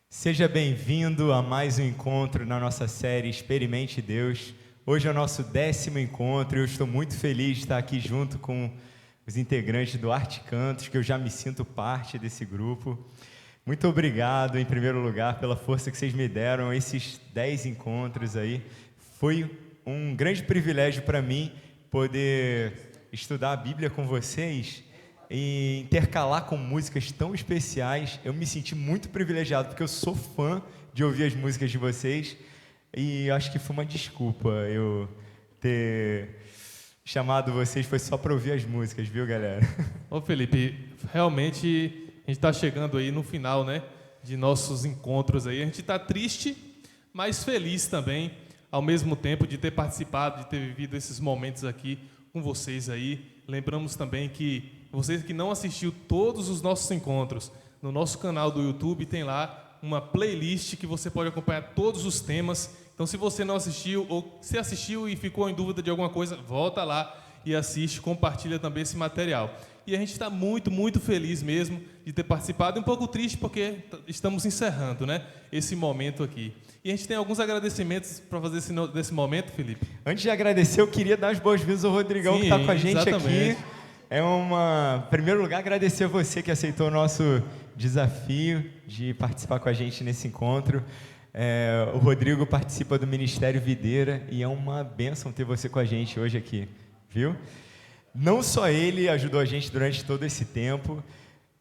Seja bem-vindo a mais um encontro na nossa série Experimente Deus. Hoje é o nosso 10º encontro e eu estou muito feliz de estar aqui junto com os integrantes do Arte Cantos, que eu já me sinto parte desse grupo. Muito obrigado, em primeiro lugar, pela força que vocês me deram esses 10 encontros aí. Foi um grande privilégio para mim poder estudar a Bíblia com vocês e intercalar com músicas tão especiais. Eu me senti muito privilegiado, porque eu sou fã de ouvir as músicas de vocês, e acho que foi uma desculpa eu ter chamado vocês, foi só para ouvir as músicas, viu, galera? Ô Felipe, realmente a gente está chegando aí no final, né, de nossos encontros aí. A gente está triste, mas feliz também, ao mesmo tempo, de ter participado, de ter vivido esses momentos aqui com vocês aí. Lembramos também que você que não assistiu todos os nossos encontros, no nosso canal do YouTube tem lá uma playlist que você pode acompanhar todos os temas. Então, se você não assistiu ou se assistiu e ficou em dúvida de alguma coisa, volta lá e assiste, compartilha também esse material. E a gente está muito, muito feliz mesmo de ter participado, e um pouco triste porque estamos encerrando, né, esse momento aqui. E a gente tem alguns agradecimentos para fazer desse momento, Felipe. Antes de agradecer, eu queria dar as boas-vindas ao Rodrigão, Sim, que está com a gente exatamente. aqui. Em primeiro lugar, agradecer a você que aceitou o nosso desafio de participar com a gente nesse encontro. O Rodrigo participa do Ministério Videira e é uma bênção ter você com a gente hoje aqui, viu? Não só ele ajudou a gente durante todo esse tempo,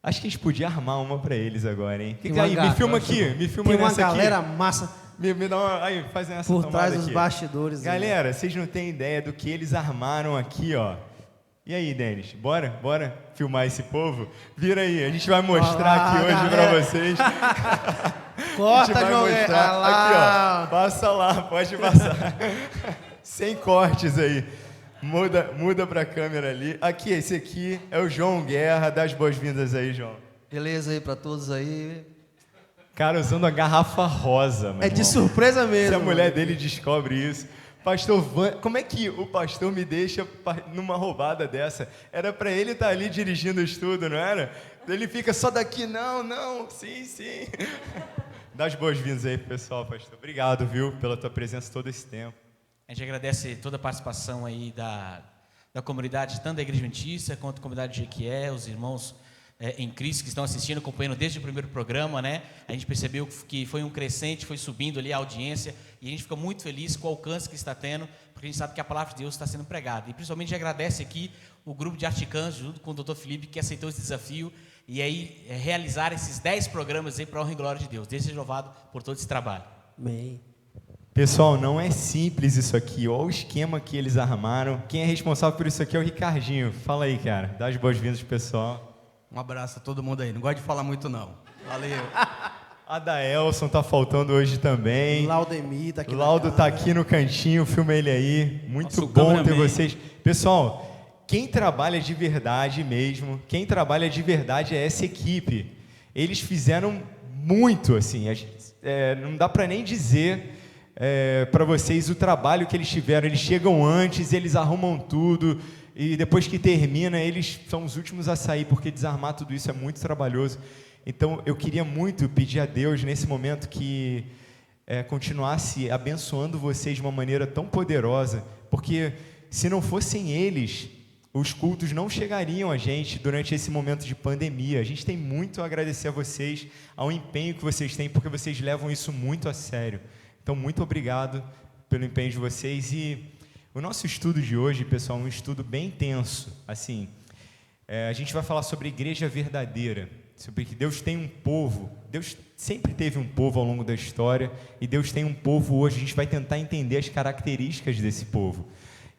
acho que a gente podia armar uma para eles agora, hein? Me filma aqui, me filma tem uma nessa aqui. galera massa Me dá uma, aí, faz essa por tomada trás dos aqui. bastidores. Galera, vocês não têm ideia do que eles armaram aqui, ó. E aí, Denis, bora filmar esse povo? Vira aí, a gente vai mostrar aqui hoje pra vocês. Corta, João. Aqui, ó, passa lá, pode passar. Sem cortes aí. Muda pra câmera ali. Aqui, esse aqui é o João Guerra. Dá as boas-vindas aí, João. Beleza aí pra todos aí. Cara, usando a garrafa rosa, mano. É de surpresa mesmo. Se a mulher dele descobre isso. Pastor Van, como é que o pastor me deixa numa roubada dessa? Era pra ele estar ali dirigindo o estudo, não era? Ele fica só daqui, não, sim. Dá as boas-vindas aí pro pessoal, pastor. Obrigado, viu, pela tua presença todo esse tempo. A gente agradece toda a participação aí da comunidade, tanto da Igreja Adventista quanto da comunidade de Jequié, os irmãos em Cristo que estão assistindo, acompanhando desde o primeiro programa, né? A gente percebeu que foi um crescente, foi subindo ali a audiência, e a gente fica muito feliz com o alcance que está tendo, porque a gente sabe que a palavra de Deus está sendo pregada. E principalmente agradece aqui o grupo de Articantes, junto com o Dr. Felipe, que aceitou esse desafio, e aí realizar esses 10 programas aí para a honra e glória de Deus. Deus seja louvado por todo esse trabalho. Amém. Pessoal, não é simples isso aqui. Olha o esquema que eles armaram. Quem é responsável por isso aqui é o Ricardinho. Fala aí, cara. Dá as boas-vindas pro pessoal. Um abraço a todo mundo aí. Não gosto de falar muito, não. Valeu. A Daelson tá faltando hoje também. Laudemir tá aqui. Laudo tá aqui no cantinho, filma ele aí. Muito Nosso bom ter cameraman. vocês. Pessoal, quem trabalha de verdade mesmo, é essa equipe. Eles fizeram muito, assim, não dá para nem dizer para vocês o trabalho que eles tiveram. Eles chegam antes, eles arrumam tudo, e depois que termina, eles são os últimos a sair, porque desarmar tudo isso é muito trabalhoso. Então, eu queria muito pedir a Deus, nesse momento, que continuasse abençoando vocês de uma maneira tão poderosa, porque se não fossem eles, os cultos não chegariam a gente durante esse momento de pandemia. A gente tem muito a agradecer a vocês, ao empenho que vocês têm, porque vocês levam isso muito a sério. Então, muito obrigado pelo empenho de vocês. E o nosso estudo de hoje, pessoal, é um estudo bem intenso. Assim, a gente vai falar sobre a igreja verdadeira, sobre que Deus tem um povo. Deus sempre teve um povo ao longo da história, e Deus tem um povo hoje. A gente vai tentar entender as características desse povo.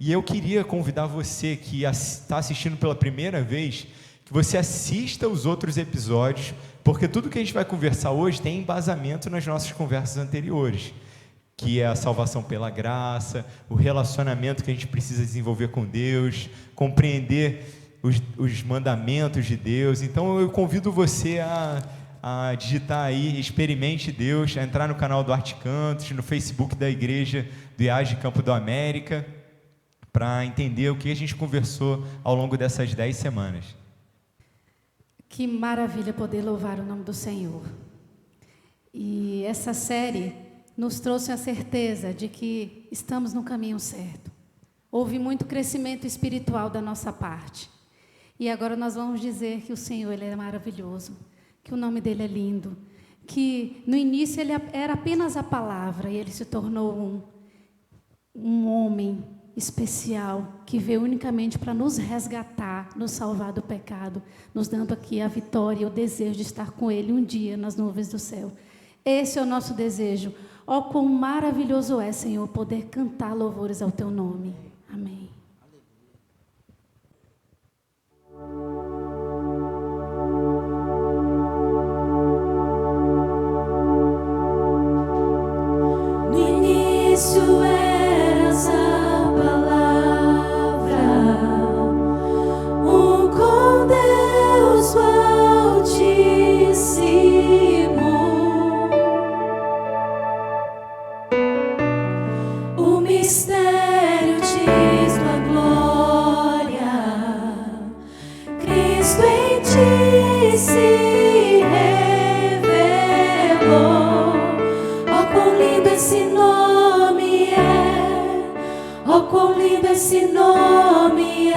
E eu queria convidar você que está assistindo pela primeira vez, que você assista os outros episódios, porque tudo que a gente vai conversar hoje tem embasamento nas nossas conversas anteriores, que é a salvação pela graça, o relacionamento que a gente precisa desenvolver com Deus, compreender os mandamentos de Deus. Então eu convido você a digitar aí, Experimente Deus, a entrar no canal do Arte Cantos, no Facebook da Igreja do IAGE Campo do América, para entender o que a gente conversou ao longo dessas 10 semanas. Que maravilha poder louvar o nome do Senhor. E essa série nos trouxe a certeza de que estamos no caminho certo. Houve muito crescimento espiritual da nossa parte. E agora nós vamos dizer que o Senhor, Ele é maravilhoso, que o nome dEle é lindo, que no início Ele era apenas a palavra e Ele se tornou um homem especial que veio unicamente para nos resgatar, nos salvar do pecado, nos dando aqui a vitória e o desejo de estar com Ele um dia nas nuvens do céu. Esse é o nosso desejo. Ó, quão maravilhoso é, Senhor, poder cantar louvores ao Teu nome. Amém. No início eras a palavra, com Deus o Altíssimo. O mistério diz tua glória, Cristo em ti se revelou. Oh, quão lindo esse nome é! Oh, quão lindo esse nome é!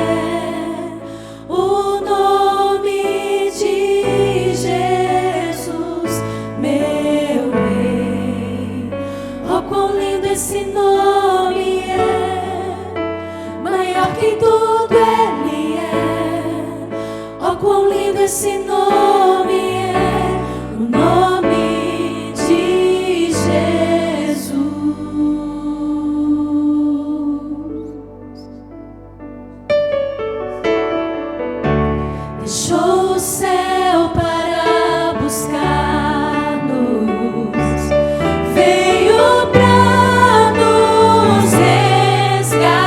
O nome de Jesus, meu Rei. Oh, quão lindo esse nome é! Maior que tudo Ele é. Oh, quão lindo esse nome é! O nome de Jesus. Deixou o céu para buscar-nos, veio para nos resgatar.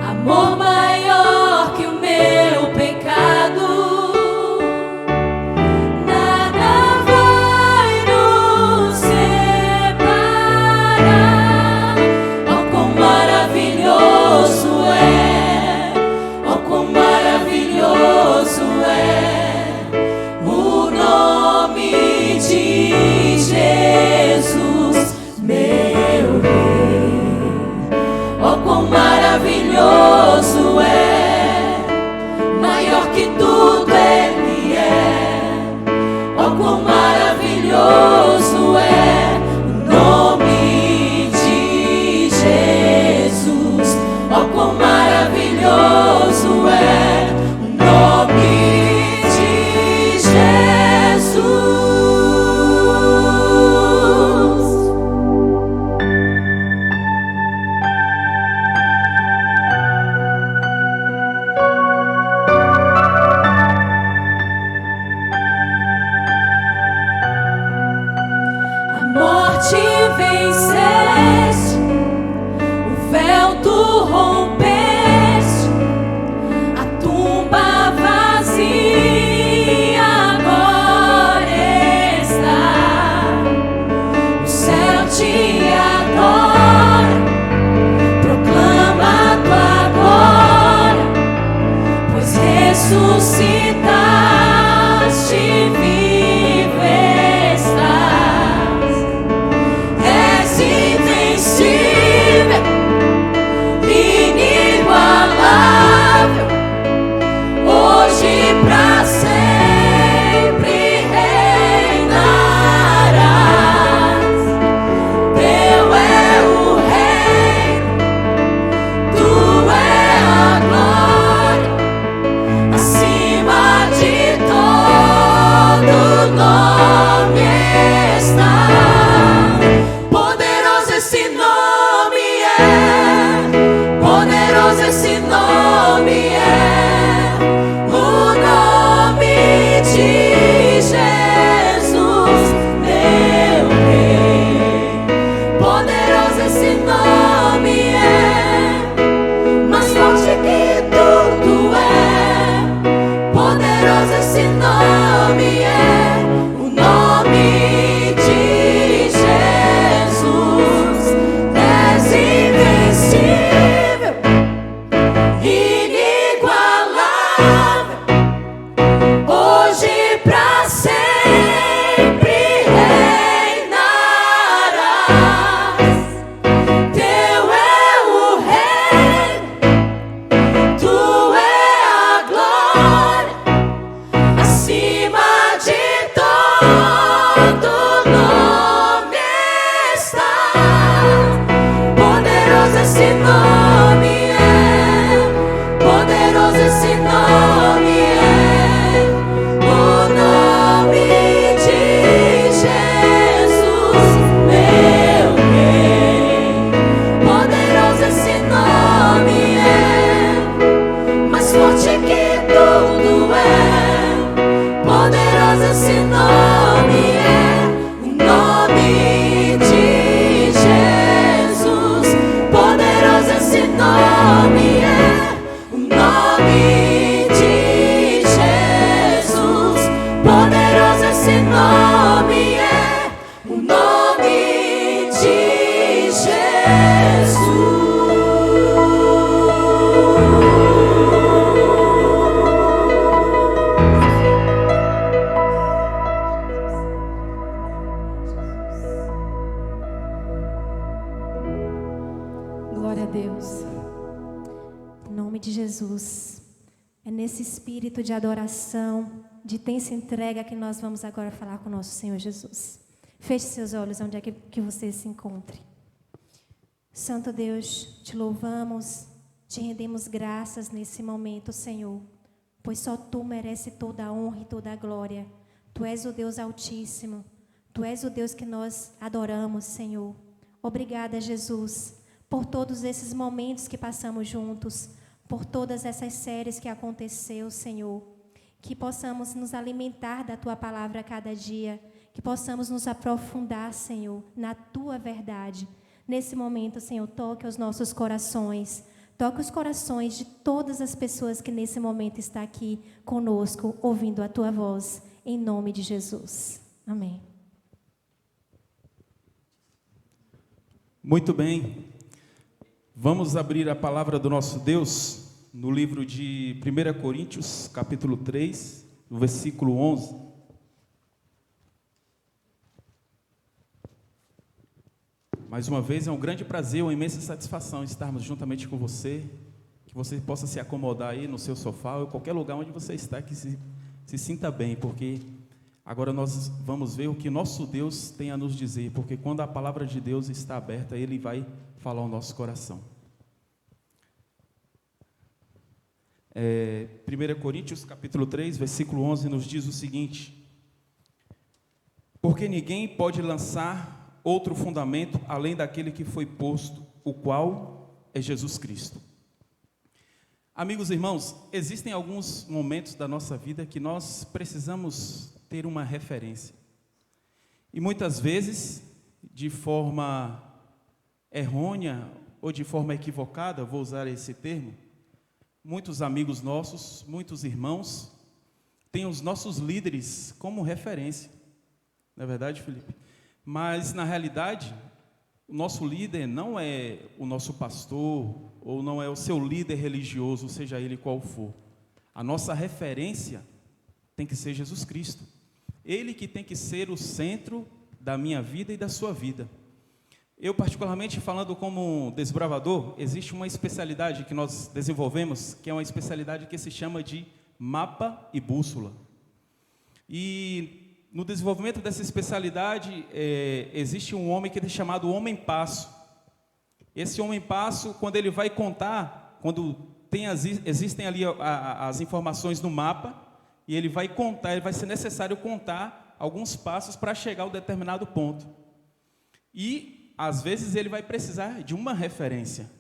Amor maior que o meu pecado, nada vai nos separar. Oh, quão maravilhoso é! Oh, quão maravilhoso é o nome de Jesus, meu Rei. Oh, quão maravilhoso é! Maior que tudo Ele é. Oh, quão maravilhoso é o nome de Jesus. Oh, quão maravilhoso é o nome de Jesus. A morte venceste, o véu tu rompeste, a tumba vazia agora está. O céu te adora, proclama a tua glória, pois ressuscitaste, vivo estás. És invencível, inigualável, hoje pra sempre reinarás. Teu é o reino, tu é a glória, acima de todo nome está. Poderoso esse nome é, poderoso esse nome é, o nome de Jesus, meu Rei. Poderoso esse nome é, mais forte que tudo é. Poderoso esse nome é, o nome de Jesus. És invencível, inigualável, Poderoso esse nome é, o nome de Jesus. Poderoso esse nome é, o nome de Jesus. Poderoso esse nome é, o nome de Jesus. Glória a Deus. Em nome de Jesus. É nesse espírito de adoração, de intensa entrega que nós vamos agora falar com o nosso Senhor Jesus. Feche seus olhos onde é que você se encontre. Santo Deus, te louvamos, te rendemos graças nesse momento, Senhor, pois só Tu merece toda a honra e toda a glória. Tu és o Deus Altíssimo, Tu és o Deus que nós adoramos, Senhor. Obrigada, Jesus, por todos esses momentos que passamos juntos, por todas essas séries que aconteceu, Senhor. Que possamos nos alimentar da Tua palavra a cada dia, que possamos nos aprofundar, Senhor, na Tua verdade. Nesse momento, Senhor, toque os nossos corações, toque os corações de todas as pessoas que nesse momento estão aqui conosco, ouvindo a Tua voz, em nome de Jesus. Amém. Muito bem, vamos abrir a palavra do nosso Deus no livro de 1 Coríntios, capítulo 3, no versículo 11. Mais uma vez, é um grande prazer, uma imensa satisfação estarmos juntamente com você, que você possa se acomodar aí no seu sofá ou em qualquer lugar onde você está, que se sinta bem, porque agora nós vamos ver o que nosso Deus tem a nos dizer, porque quando a palavra de Deus está aberta, Ele vai falar ao nosso coração. 1 Coríntios, capítulo 3, versículo 11, nos diz o seguinte: porque ninguém pode lançar outro fundamento além daquele que foi posto, o qual é Jesus Cristo. Amigos e irmãos, existem alguns momentos da nossa vida que nós precisamos ter uma referência. E muitas vezes, de forma errônea ou de forma equivocada, vou usar esse termo, muitos amigos nossos, muitos irmãos, têm os nossos líderes como referência. Não é verdade, Felipe? Mas, na realidade, o nosso líder não é o nosso pastor, ou não é o seu líder religioso, seja ele qual for. A nossa referência tem que ser Jesus Cristo. Ele que tem que ser o centro da minha vida e da sua vida. Eu, particularmente, falando como desbravador, existe uma especialidade que nós desenvolvemos, que é uma especialidade que se chama de mapa e bússola. E no desenvolvimento dessa especialidade, existe um homem que é chamado Homem-Passo. Esse Homem-Passo, quando ele vai contar, quando existem ali as informações no mapa, e ele vai contar, vai ser necessário contar alguns passos para chegar a um determinado ponto. E, às vezes, ele vai precisar de uma referência.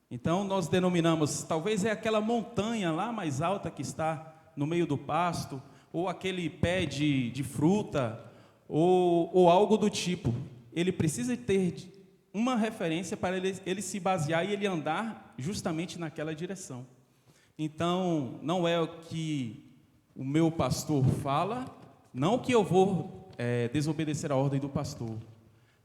Então, nós denominamos, talvez é aquela montanha lá mais alta que está no meio do pasto, ou aquele pé de fruta, ou algo do tipo. Ele precisa ter uma referência para ele se basear e ele andar justamente naquela direção. Então, não é o que o meu pastor fala, não que eu vou desobedecer a ordem do pastor,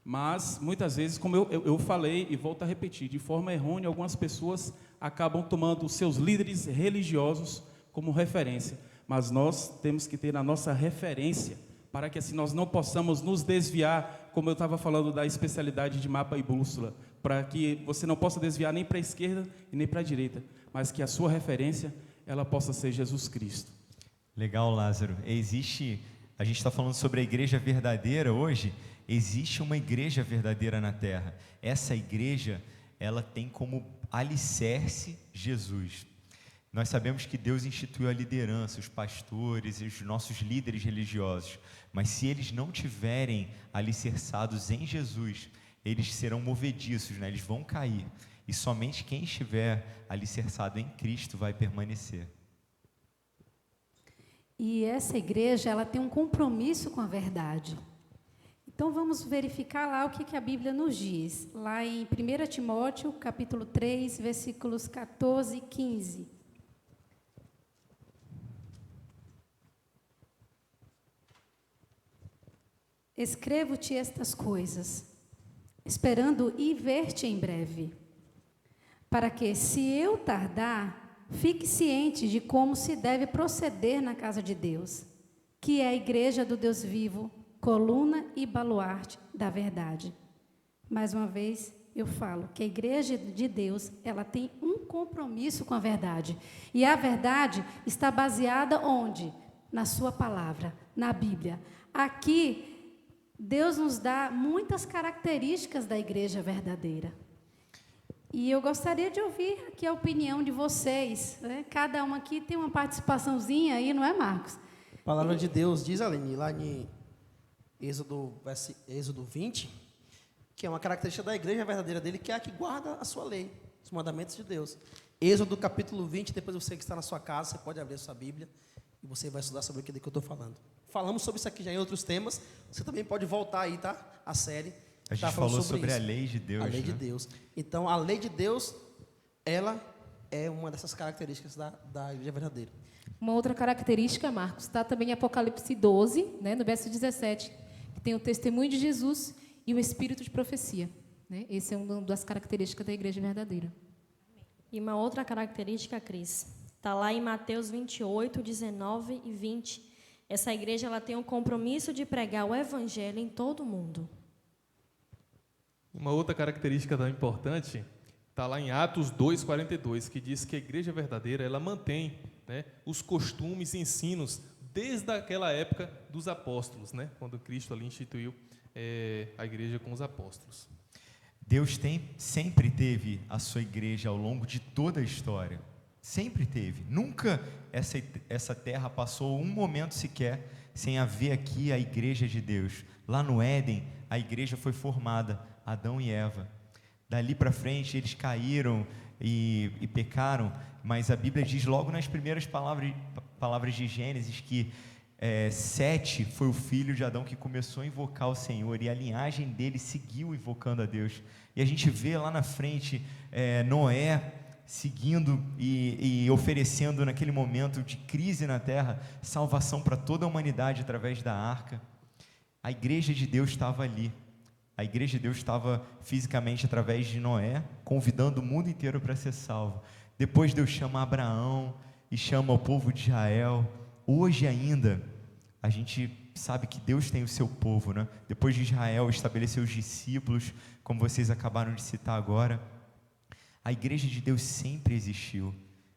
mas muitas vezes, como eu falei e volto a repetir, de forma errônea, algumas pessoas acabam tomando os seus líderes religiosos como referência, mas nós temos que ter a nossa referência, para que assim nós não possamos nos desviar, como eu estava falando da especialidade de mapa e bússola, para que você não possa desviar nem para a esquerda e nem para a direita, mas que a sua referência, ela possa ser Jesus Cristo. Legal, Lázaro. A gente está falando sobre a igreja verdadeira hoje. Existe uma igreja verdadeira na terra. Essa igreja, ela tem como alicerce Jesus. Nós sabemos que Deus instituiu a liderança, os pastores e os nossos líderes religiosos. Mas se eles não tiverem alicerçados em Jesus, eles serão movediços, né? Eles vão cair. E somente quem estiver alicerçado em Cristo vai permanecer. E essa igreja, ela tem um compromisso com a verdade. Então, vamos verificar lá o que a Bíblia nos diz. Lá em 1 Timóteo, capítulo 3, versículos 14 e 15. Escrevo-te estas coisas, esperando ir ver-te em breve, para que, se eu tardar, fique ciente de como se deve proceder na casa de Deus, que é a igreja do Deus vivo, coluna e baluarte da verdade. Mais uma vez, eu falo que a igreja de Deus, ela tem um compromisso com a verdade. E a verdade está baseada onde? Na sua palavra, na Bíblia. Aqui, Deus nos dá muitas características da igreja verdadeira. E eu gostaria de ouvir aqui a opinião de vocês, né? Cada um aqui tem uma participaçãozinha aí, não é, Marcos? A palavra de Deus diz, Aline, lá em Êxodo 20, que é uma característica da igreja verdadeira dele, que é a que guarda a sua lei, os mandamentos de Deus. Êxodo capítulo 20, depois você que está na sua casa, você pode abrir a sua Bíblia e você vai estudar sobre aquilo que eu estou falando. Falamos sobre isso aqui já em outros temas, você também pode voltar aí, tá? A série. A gente falou sobre isso. a lei de Deus. A lei de né? Deus. Então, a lei de Deus, ela é uma dessas características da igreja verdadeira. Uma outra característica, Marcos, está também em Apocalipse 12, né, no verso 17, que tem o testemunho de Jesus e o espírito de profecia. Né? Essa é uma das características da igreja verdadeira. E uma outra característica, Cris, está lá em Mateus 28, 19 e 20. Essa igreja ela tem um compromisso de pregar o evangelho em todo o mundo. Uma outra característica também importante está lá em Atos 2:42, que diz que a igreja verdadeira ela mantém, né, os costumes e ensinos desde aquela época dos apóstolos, né, quando Cristo ali instituiu a igreja com os apóstolos. Deus sempre teve a sua igreja ao longo de toda a história. Sempre teve. Nunca essa terra passou um momento sequer sem haver aqui a igreja de Deus. Lá no Éden, a igreja foi formada, Adão e Eva. Dali para frente, eles caíram e pecaram, mas a Bíblia diz logo nas primeiras palavras de Gênesis que Sete foi o filho de Adão que começou a invocar o Senhor, e a linhagem dele seguiu invocando a Deus. E a gente vê lá na frente Noé seguindo e oferecendo naquele momento de crise na terra, salvação para toda a humanidade através da arca. A igreja de Deus estava ali. A igreja de Deus estava fisicamente através de Noé, convidando o mundo inteiro para ser salvo. Depois Deus chama Abraão e chama o povo de Israel. Hoje ainda, a gente sabe que Deus tem o seu povo, né? Depois de Israel estabeleceu os discípulos, como vocês acabaram de citar agora. A igreja de Deus sempre existiu.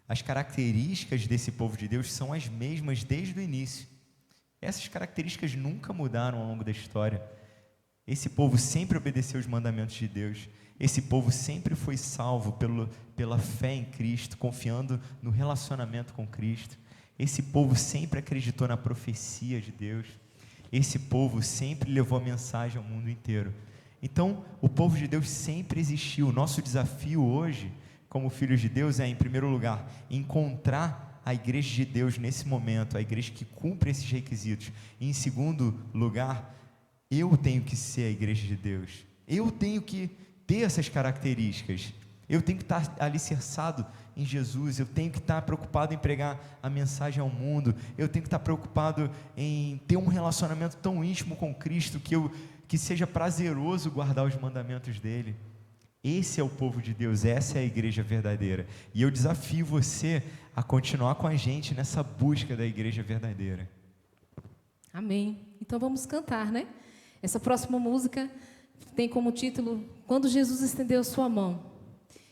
As características desse povo de Deus são as mesmas desde o início. Essas características nunca mudaram ao longo da história. Esse povo sempre obedeceu os mandamentos de Deus. Esse povo sempre foi salvo pela fé em Cristo, confiando no relacionamento com Cristo. Esse povo sempre acreditou na profecia de Deus. Esse povo sempre levou a mensagem ao mundo inteiro. Então, o povo de Deus sempre existiu. O nosso desafio hoje, como filhos de Deus, é, em primeiro lugar, encontrar a igreja de Deus nesse momento, a igreja que cumpre esses requisitos. E, em segundo lugar, eu tenho que ser a igreja de Deus. Eu tenho que ter essas características. Eu tenho que estar alicerçado em Jesus. Eu tenho que estar preocupado em pregar a mensagem ao mundo. Eu tenho que estar preocupado em ter um relacionamento tão íntimo com Cristo que seja prazeroso guardar os mandamentos dele. Esse é o povo de Deus, essa é a igreja verdadeira. E eu desafio você a continuar com a gente nessa busca da igreja verdadeira. Amém. Então vamos cantar, né? Essa próxima música tem como título Quando Jesus Estendeu Sua Mão.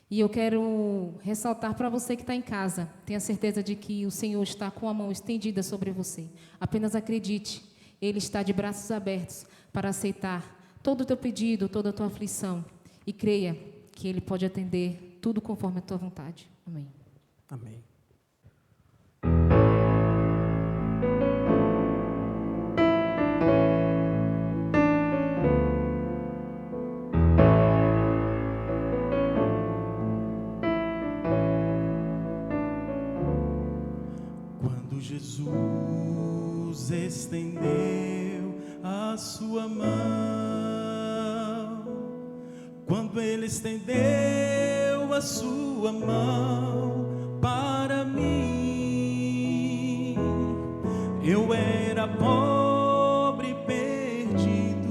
E eu quero ressaltar para você que está em casa, tenha certeza de que o Senhor está com a mão estendida sobre você. Apenas acredite, Ele está de braços abertos para aceitar todo o teu pedido, toda a tua aflição. E creia que Ele pode atender tudo conforme a tua vontade. Amém. Amém. Quando Jesus estendeu a sua mão, quando Ele estendeu a sua mão para mim, eu era pobre e perdido,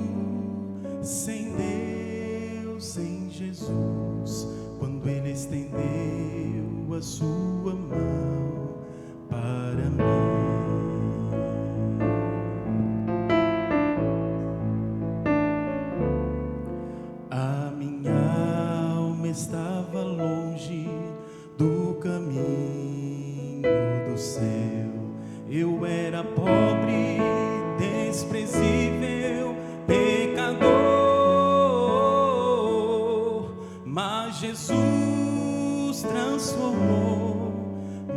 sem Deus, sem Jesus, quando Ele estendeu a sua mão para mim. A minha alma estava longe do caminho do céu. Eu era pobre, desprezível, pecador, mas Jesus transformou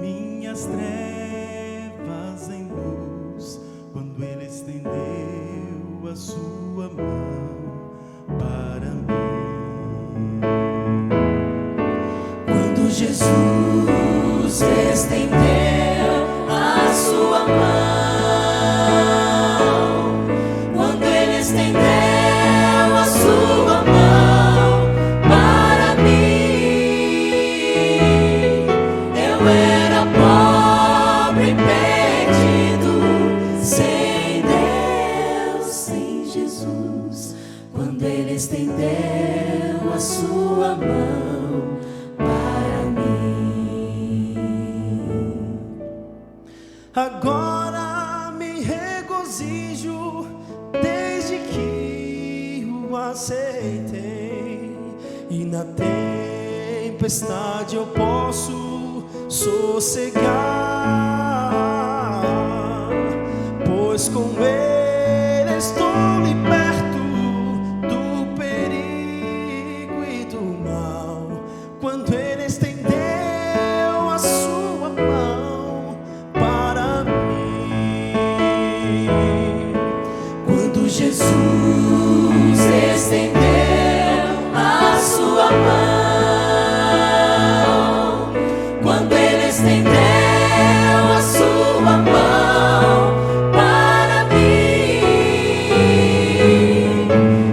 minhas trevas em luz, quando Ele estendeu a sua mão para mim. Quando Jesus estendeu a sua mão, quando Ele estendeu a sua mão para mim, eu era pobre e perdido, sem Deus, sem Jesus, quando Ele estendeu a sua mão para mim. Agora me regozijo desde que o aceitei, e na tempestade eu posso sossegar, pois com Ele estou liberto do perigo e do mal, quando Ele estendeu a sua mão para mim. Quando Jesus estendeu a sua mão, quando Ele estendeu a sua mão para mim,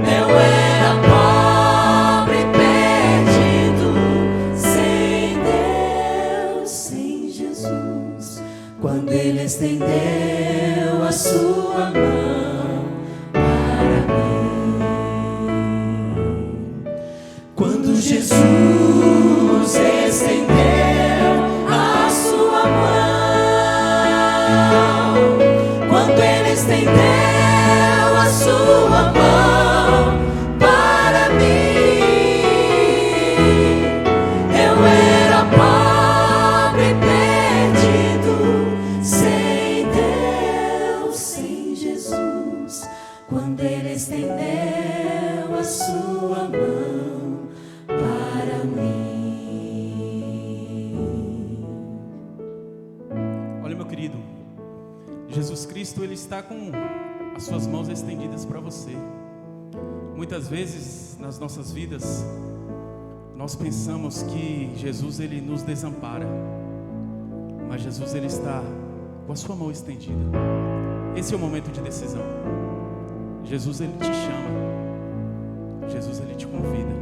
eu era pobre e perdido, sem Deus, sem Jesus, quando Ele estendeu a sua mão para mim. Quando Jesus estendeu a sua mão, quando Ele estendeu a sua mão para mim, eu era pobre e perdido, sem Deus, sem Jesus, quando Ele estendeu a sua mão para mim. Olha, meu querido, Jesus Cristo, Ele está com as suas mãos estendidas para você. Muitas vezes nas nossas vidas nós pensamos que Jesus, Ele nos desampara, mas Jesus, Ele está com a sua mão estendida. Esse é o momento de decisão. Jesus, Ele te chama, Jesus, Ele te convida.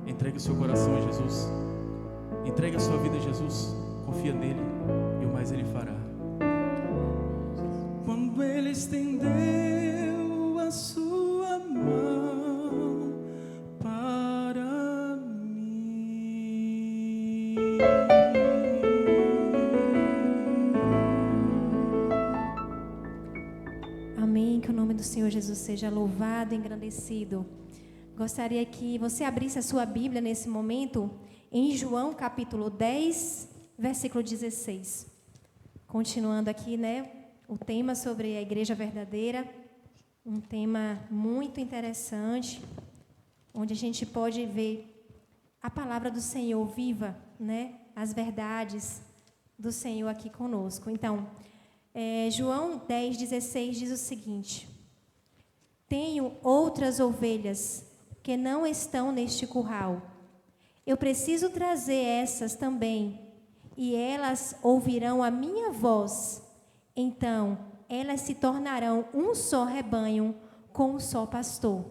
Entregue o seu coração a Jesus, entregue a sua vida a Jesus, confia nele e o mais Ele fará. Quando Ele estendeu a sua mão para mim. Amém, que o nome do Senhor Jesus seja louvado e engrandecido. Gostaria que você abrisse a sua Bíblia nesse momento em João capítulo 10, versículo 16. Continuando aqui, né, o tema sobre a igreja verdadeira, um tema muito interessante, onde a gente pode ver a palavra do Senhor viva, né, as verdades do Senhor aqui conosco. Então, João 10, 16 diz o seguinte: tenho outras ovelhas que não estão neste curral. Eu preciso trazer essas também, e elas ouvirão a minha voz. Então elas se tornarão um só rebanho com um só pastor.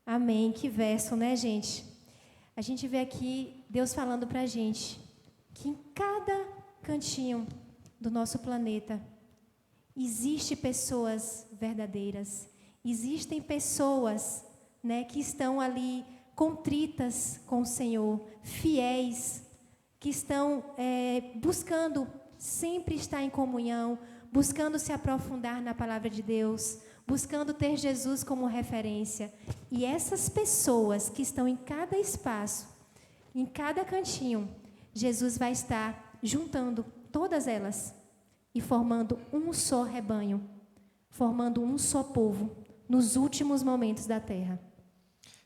Amém. Que verso, né, gente? A gente vê aqui Deus falando para a gente que em cada cantinho do nosso planeta existem pessoas verdadeiras, existem pessoas, né, que estão ali contritas com o Senhor, fiéis, que estão buscando sempre estar em comunhão, buscando se aprofundar na palavra de Deus, buscando ter Jesus como referência. E essas pessoas que estão em cada espaço, em cada cantinho, Jesus vai estar juntando todas elas e formando um só rebanho, formando um só povo nos últimos momentos da terra.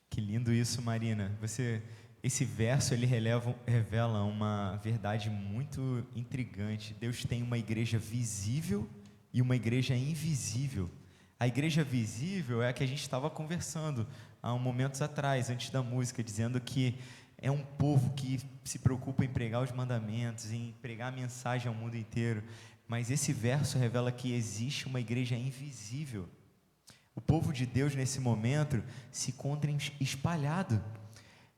Que lindo isso, Marina. Esse verso ele revela uma verdade muito intrigante. Deus tem uma igreja visível e uma igreja invisível. A igreja visível é a que a gente estava conversando há momentos atrás, antes da música, dizendo que é um povo que se preocupa em pregar os mandamentos, em pregar a mensagem ao mundo inteiro. Mas esse verso revela que existe uma igreja invisível. O povo de Deus, nesse momento, se encontra espalhado.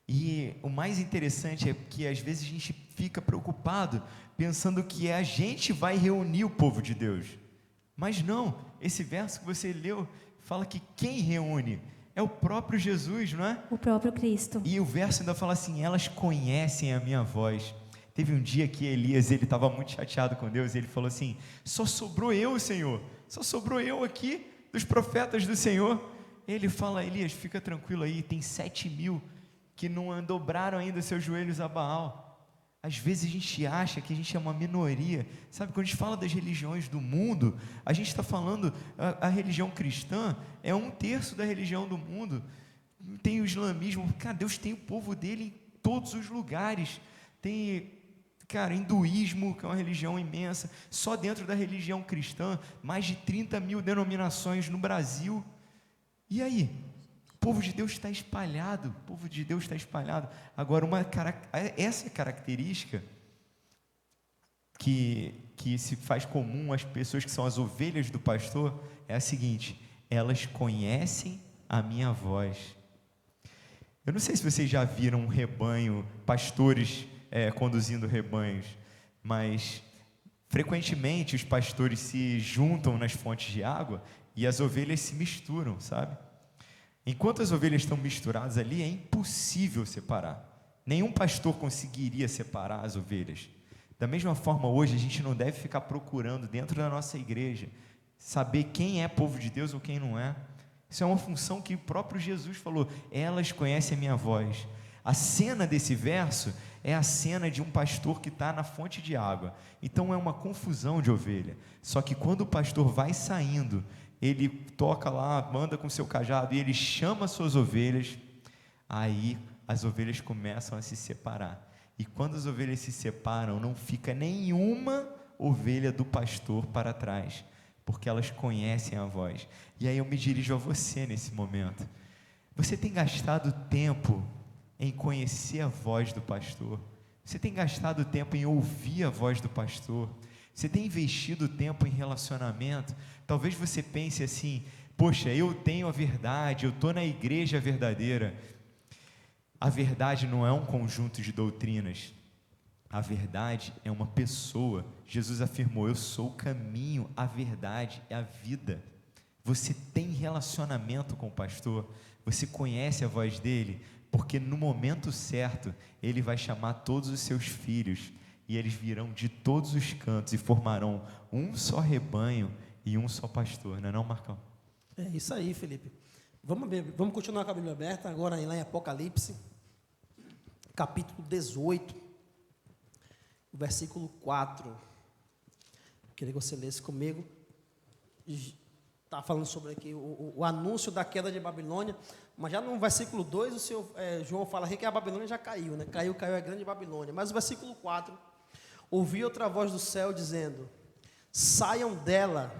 E o mais interessante é que, às vezes, a gente fica preocupado, pensando que a gente vai reunir o povo de Deus. Mas não, esse verso que você leu, fala que quem reúne é o próprio Jesus, não é? O próprio Cristo. E o verso ainda fala assim, elas conhecem a minha voz. Teve um dia que Elias, ele estava muito chateado com Deus, e ele falou assim, só sobrou eu, Senhor, só sobrou eu aqui, dos profetas do Senhor. Ele fala, Elias, fica tranquilo aí, tem 7.000 que não dobraram ainda seus joelhos a Baal. Às vezes a gente acha que a gente é uma minoria, sabe, quando a gente fala das religiões do mundo, a gente está falando, a religião cristã é 1/3 da religião do mundo. Tem o islamismo, cara, Deus tem o povo dele em todos os lugares. Tem, cara, hinduísmo, que é uma religião imensa, só dentro da religião cristã, mais de 30.000 denominações no Brasil. E aí? O povo de Deus está espalhado, o povo de Deus está espalhado. Agora, essa característica que se faz comum às pessoas que são as ovelhas do pastor é a seguinte: elas conhecem a minha voz. Eu não sei se vocês já viram um rebanho, pastores conduzindo rebanhos, mas frequentemente os pastores se juntam nas fontes de água e as ovelhas se misturam, sabe? Enquanto as ovelhas estão misturadas ali, é impossível separar. Nenhum pastor conseguiria separar as ovelhas. Da mesma forma, hoje, a gente não deve ficar procurando dentro da nossa igreja saber quem é povo de Deus ou quem não é. Isso é uma função que o próprio Jesus falou, elas conhecem a minha voz. A cena desse verso é a cena de um pastor que está na fonte de água. Então é uma confusão de ovelha. Só que quando o pastor vai saindo, ele toca lá, manda com seu cajado e ele chama suas ovelhas, aí as ovelhas começam a se separar. E quando as ovelhas se separam, não fica nenhuma ovelha do pastor para trás, porque elas conhecem a voz. E aí eu me dirijo a você nesse momento. Você tem gastado tempo em conhecer a voz do pastor? Você tem gastado tempo em ouvir a voz do pastor? Você tem investido tempo em relacionamento? Talvez você pense assim, poxa, eu tenho a verdade, eu estou na igreja verdadeira. A verdade não é um conjunto de doutrinas. A verdade é uma pessoa. Jesus afirmou, eu sou o caminho, a verdade e a vida. Você tem relacionamento com o pastor? Você conhece a voz dele? Porque no momento certo, ele vai chamar todos os seus filhos e eles virão de todos os cantos e formarão um só rebanho e um só pastor, não é não, Marcão? É isso aí, Felipe. Vamos continuar com a Bíblia aberta, agora lá em Apocalipse, capítulo 18, versículo 4. Queria que você lesse comigo. Está falando sobre aqui o anúncio da queda de Babilônia, mas já no versículo 2, o senhor João fala aqui que a Babilônia já caiu, né? Caiu a grande Babilônia. Mas o versículo 4, ouvi outra voz do céu dizendo, saiam dela,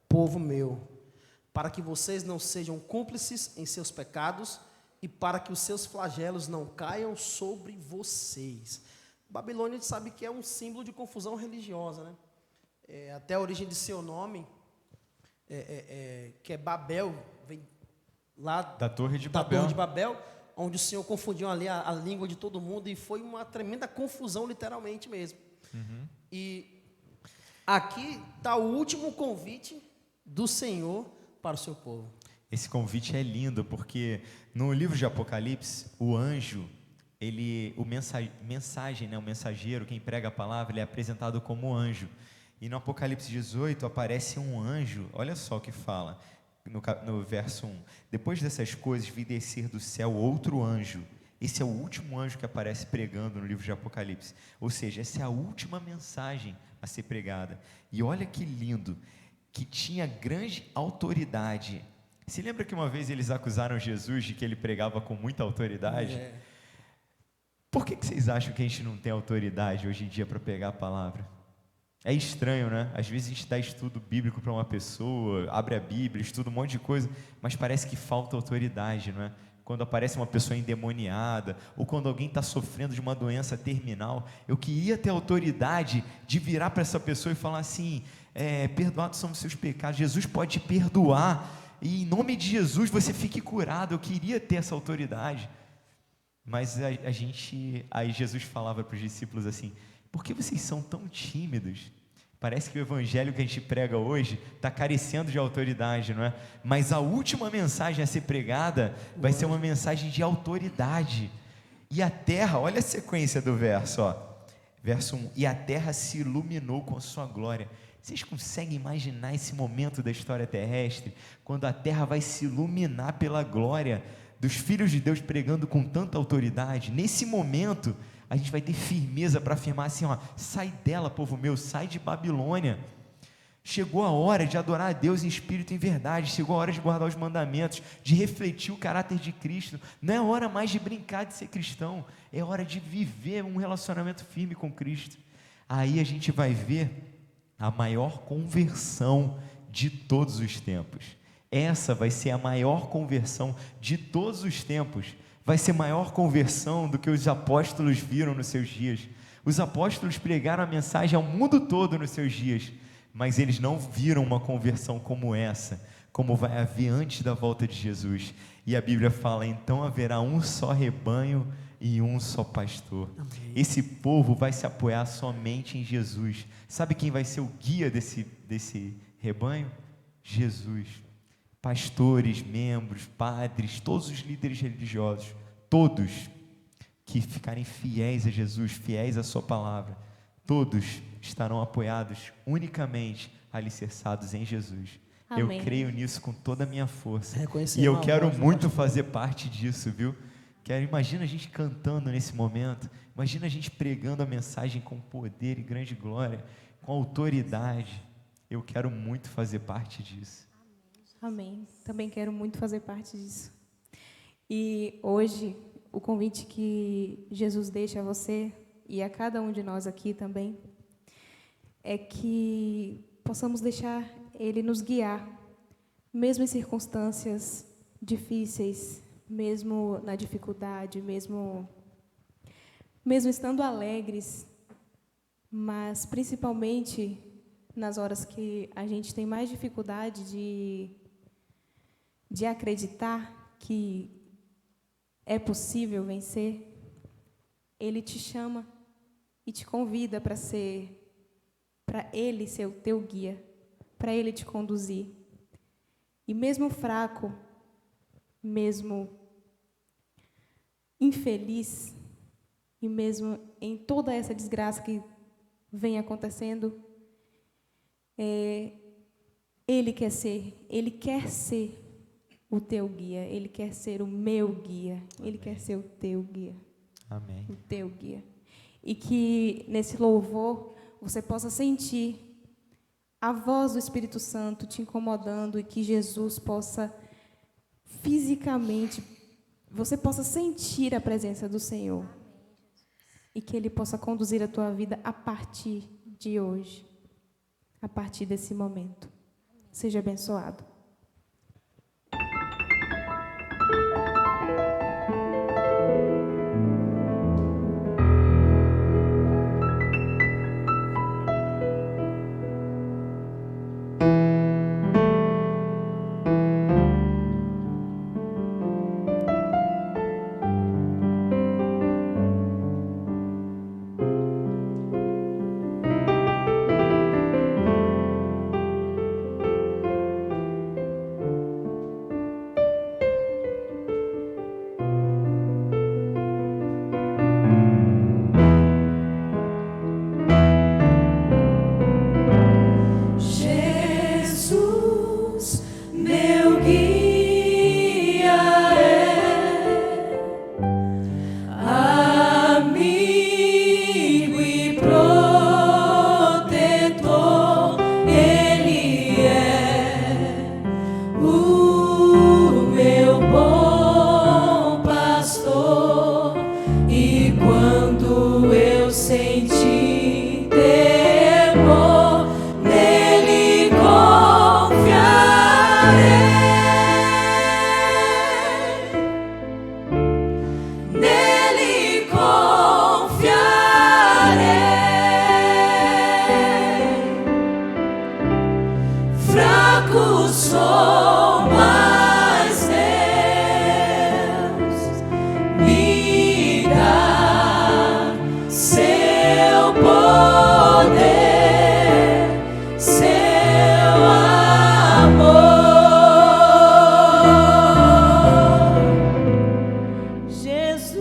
povo meu, para que vocês não sejam cúmplices em seus pecados e para que os seus flagelos não caiam sobre vocês. Babilônia, a gente sabe que é um símbolo de confusão religiosa, né? Até a origem de seu nome que é Babel, vem lá Da Torre de da Babel. Torre de Babel, onde o Senhor confundiu ali a língua de todo mundo e foi uma tremenda confusão, literalmente mesmo. E aqui está o último convite do Senhor para o seu povo. Esse convite é lindo, porque no livro de Apocalipse, o anjo, o mensageiro, quem prega a palavra, ele é apresentado como anjo. E no Apocalipse 18 aparece um anjo, olha só o que fala, no verso 1. Depois dessas coisas, vi descer do céu outro anjo. Esse é o último anjo que aparece pregando no livro de Apocalipse. Ou seja, essa é a última mensagem a ser pregada. E olha que lindo, que tinha grande autoridade. Se lembra que uma vez eles acusaram Jesus de que ele pregava com muita autoridade? Por que vocês acham que a gente não tem autoridade hoje em dia para pegar a palavra? É estranho, né? Às vezes a gente dá estudo bíblico para uma pessoa, abre a Bíblia, estuda um monte de coisa, mas parece que falta autoridade, não é? Quando aparece uma pessoa endemoniada, ou quando alguém está sofrendo de uma doença terminal, eu queria ter autoridade de virar para essa pessoa e falar assim, perdoados são os seus pecados, Jesus pode te perdoar, e em nome de Jesus você fique curado. Eu queria ter essa autoridade, mas aí Jesus falava para os discípulos assim, por que vocês são tão tímidos? Parece que o evangelho que a gente prega hoje está carecendo de autoridade, não é? Mas a última mensagem a ser pregada vai ser uma mensagem de autoridade. E a terra, olha a sequência do verso, ó. Verso 1, e a terra se iluminou com a sua glória. Vocês conseguem imaginar esse momento da história terrestre, quando a terra vai se iluminar pela glória dos filhos de Deus pregando com tanta autoridade? Nesse momento, a gente vai ter firmeza para afirmar assim, ó, sai dela, povo meu, sai de Babilônia. Chegou a hora de adorar a Deus em espírito e em verdade, chegou a hora de guardar os mandamentos, de refletir o caráter de Cristo. Não é hora mais de brincar de ser cristão, é hora de viver um relacionamento firme com Cristo. Aí a gente vai ver a maior conversão de todos os tempos. Essa vai ser a maior conversão de todos os tempos. Vai ser maior conversão do que os apóstolos viram nos seus dias. Os apóstolos pregaram a mensagem ao mundo todo nos seus dias, mas eles não viram uma conversão como essa, como vai haver antes da volta de Jesus. E a Bíblia fala, então haverá um só rebanho e um só pastor. Amém. Esse povo vai se apoiar somente em Jesus. Sabe quem vai ser o guia desse rebanho? Jesus. Pastores, membros, padres, todos os líderes religiosos, todos que ficarem fiéis a Jesus, fiéis à sua palavra, todos estarão apoiados unicamente, alicerçados em Jesus. Amém. Eu creio nisso com toda a minha força. E eu quero muito fazer parte disso, viu? Imagina a gente cantando nesse momento, imagina a gente pregando a mensagem com poder e grande glória, com autoridade. Eu quero muito fazer parte disso. Amém. Também quero muito fazer parte disso. E hoje, o convite que Jesus deixa a você e a cada um de nós aqui também, é que possamos deixar Ele nos guiar, mesmo em circunstâncias difíceis, mesmo na dificuldade, mesmo estando alegres, mas principalmente nas horas que a gente tem mais dificuldade de acreditar que é possível vencer, Ele te chama e te convida para Ele ser o teu guia, para Ele te conduzir. E mesmo fraco, mesmo infeliz, e mesmo em toda essa desgraça que vem acontecendo, Ele quer ser o teu guia, Ele quer ser o meu guia, Ele quer ser o teu guia. Amém. O teu guia. E que nesse louvor você possa sentir a voz do Espírito Santo te incomodando e que Jesus possa fisicamente, você possa sentir a presença do Senhor. E que Ele possa conduzir a tua vida a partir de hoje, a partir desse momento. Seja abençoado. o meu bom pastor, e quando eu senti temor, nele confiarei. Nele confiarei. Fraco sou, mas Deus me dá seu poder, seu amor. Jesus,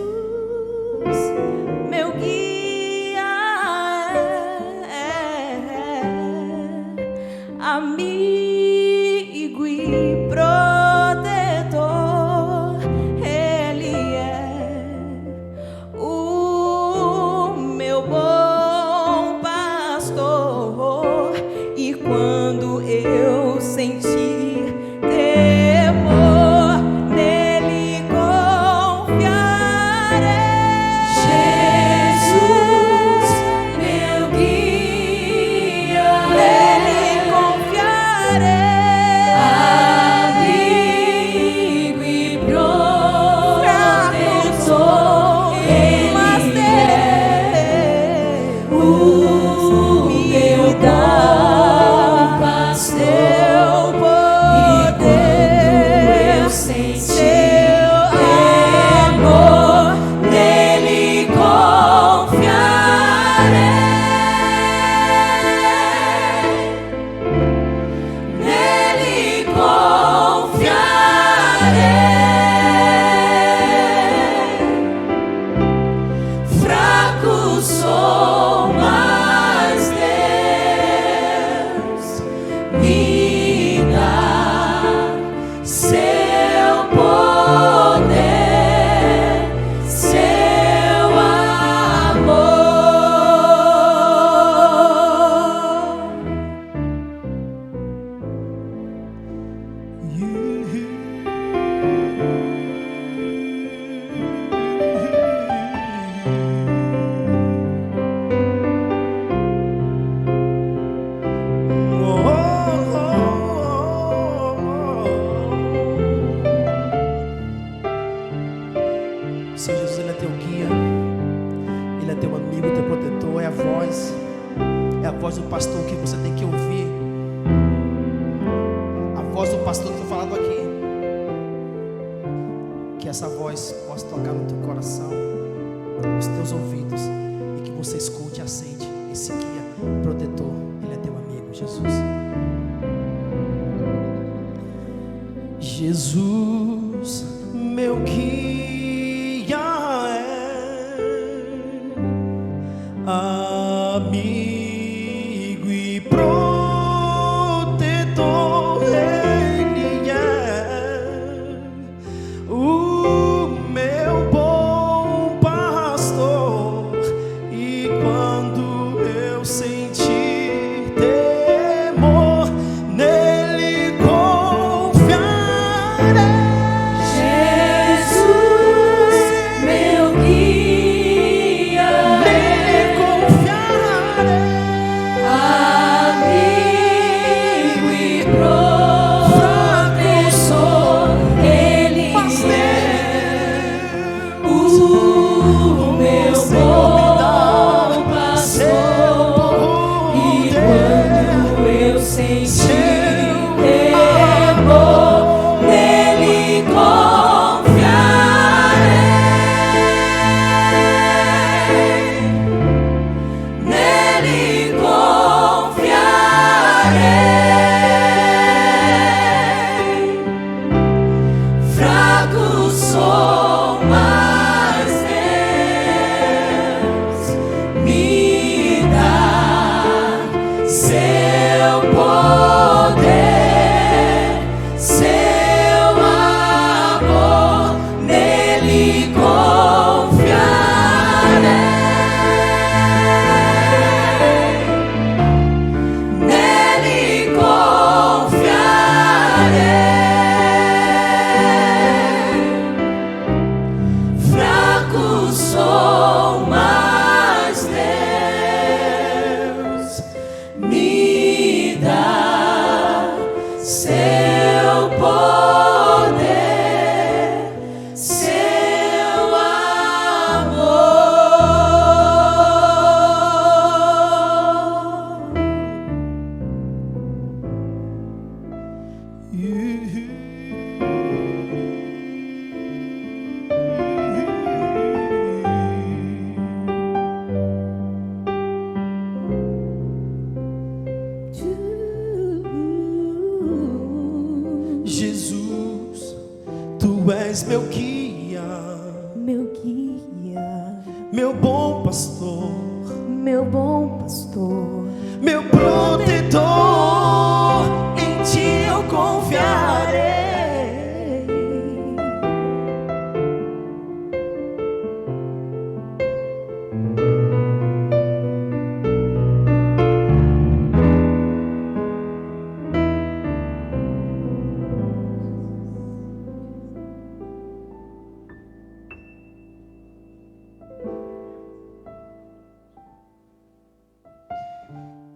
meu guia, amigo e protetor, Ele é o meu bom pastor, e quando eu sentir temor, nele confiarei. Jesus, meu guia, nele confiarei. Amigo e protetor, mas Deus, o meu bom pastor, poder, seu amor, nele confiarei. Nele confiarei. Fraco sou, mas Deus me dá seu poder, seu amor. Se Jesus ele é teu guia, ele é teu amigo, teu protetor, é a voz do pastor que você tem que ouvir. A voz do pastor que foi falado aqui. Que essa voz possa tocar no teu coração, nos teus ouvidos, e que você escute e aceite esse guia protetor. Ele é teu amigo, Jesus. Jesus, meu guia, amigo e protetor, Ele é o meu bom pastor, e quando eu sentir temor, nele confiarei. Jesus, poder, seu amor. Jesus, tu és meu guia, meu bom pastor, meu protetor, em ti eu confiarei.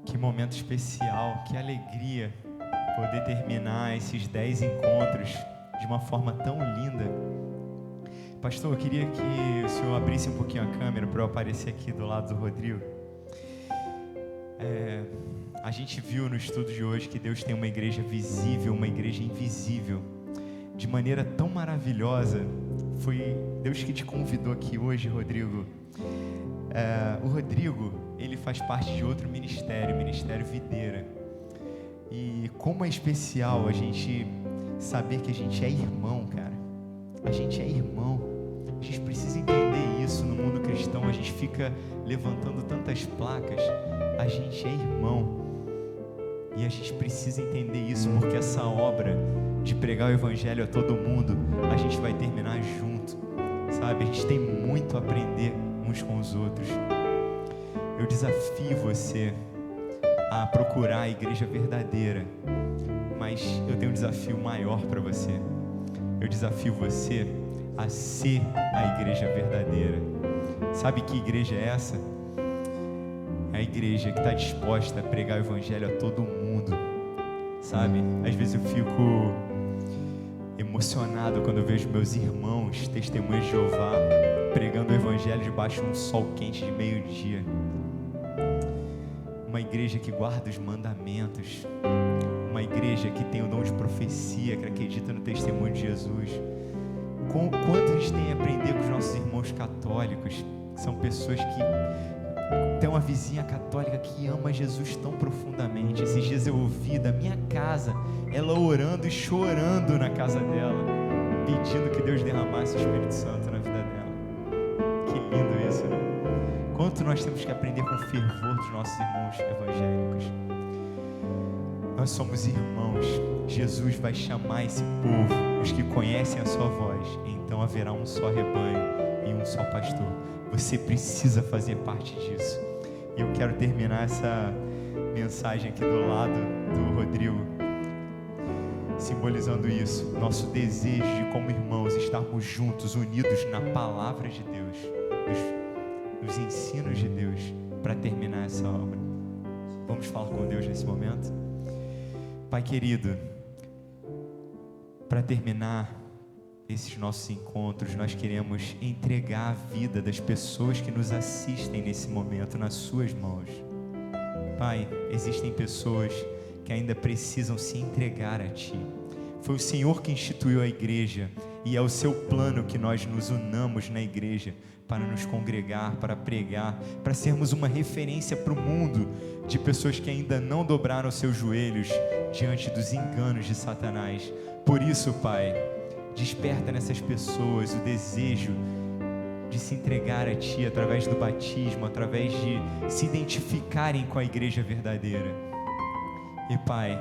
Que momento especial, que alegria poder terminar esses 10 encontros de uma forma tão linda. Pastor, eu queria que o senhor abrisse um pouquinho a câmera para eu aparecer aqui do lado do Rodrigo. A gente viu no estudo de hoje que Deus tem uma igreja visível, uma igreja invisível. De maneira tão maravilhosa, foi Deus que te convidou aqui hoje, Rodrigo. O Rodrigo, ele faz parte de outro ministério, Ministério Videira. E como é especial a gente saber que a gente é irmão, cara. A gente é irmão. A gente precisa entender isso no mundo cristão. A gente fica levantando tantas placas. A gente é irmão. E a gente precisa entender isso, porque essa obra de pregar o evangelho a todo mundo, a gente vai terminar junto, sabe? A gente tem muito a aprender uns com os outros. Eu desafio você a procurar a igreja verdadeira, mas eu tenho um desafio maior para você. Eu desafio você a ser a igreja verdadeira. Sabe que igreja é essa? É a igreja que está disposta a pregar o evangelho a todo mundo, sabe? Às vezes eu fico emocionado quando eu vejo meus irmãos, testemunhas de Jeová, pregando o evangelho debaixo de um sol quente de meio-dia. Uma igreja que guarda os mandamentos, uma igreja que tem o dom de profecia, que acredita no testemunho de Jesus. Quanto a gente tem a aprender com os nossos irmãos católicos, que são pessoas que tem uma vizinha católica que ama Jesus tão profundamente. Esses dias eu ouvi da minha casa, ela orando e chorando na casa dela, pedindo que Deus derramasse o Espírito Santo na vida dela. Que lindo isso, né? Quanto nós temos que aprender com o fervor dos nossos irmãos evangélicos. Nós somos irmãos. Jesus vai chamar esse povo, os que conhecem a sua voz. Então haverá um só rebanho e um só pastor. Você precisa fazer parte disso. E eu quero terminar essa mensagem aqui do lado do Rodrigo, simbolizando isso. Nosso desejo de, como irmãos, estarmos juntos, unidos na palavra de Deus, nos ensinos de Deus, para terminar essa obra. Vamos falar com Deus nesse momento? Pai querido, para terminar esses nossos encontros, nós queremos entregar a vida das pessoas que nos assistem nesse momento nas suas mãos. Pai, existem pessoas que ainda precisam se entregar a Ti. Foi o Senhor que instituiu a igreja e é o Seu plano que nós nos unamos na igreja para nos congregar, para pregar, para sermos uma referência para o mundo de pessoas que ainda não dobraram seus joelhos diante dos enganos de Satanás. Por isso, Pai, desperta nessas pessoas o desejo de se entregar a Ti através do batismo, através de se identificarem com a igreja verdadeira. E Pai,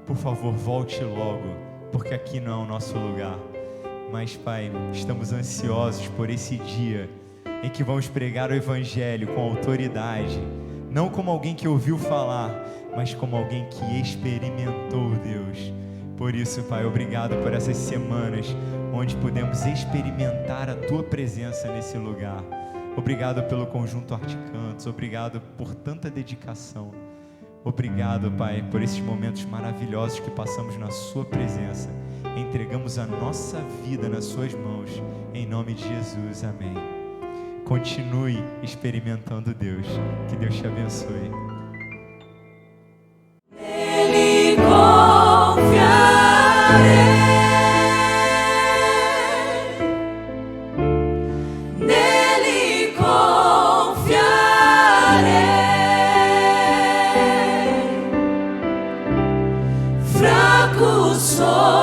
por favor, volte logo, porque aqui não é o nosso lugar. Mas Pai, estamos ansiosos por esse dia em que vamos pregar o Evangelho com autoridade, não como alguém que ouviu falar, mas como alguém que experimentou Deus. Por isso, Pai, obrigado por essas semanas onde podemos experimentar a Tua presença nesse lugar. Obrigado pelo Conjunto Arte Cantos, obrigado por tanta dedicação. Obrigado, Pai, por esses momentos maravilhosos que passamos na Sua presença. entregamos a nossa vida nas suas mãos, em nome de Jesus, amém. Continue experimentando Deus, que Deus te abençoe. Nele confiarei, nele confiarei, fraco sou.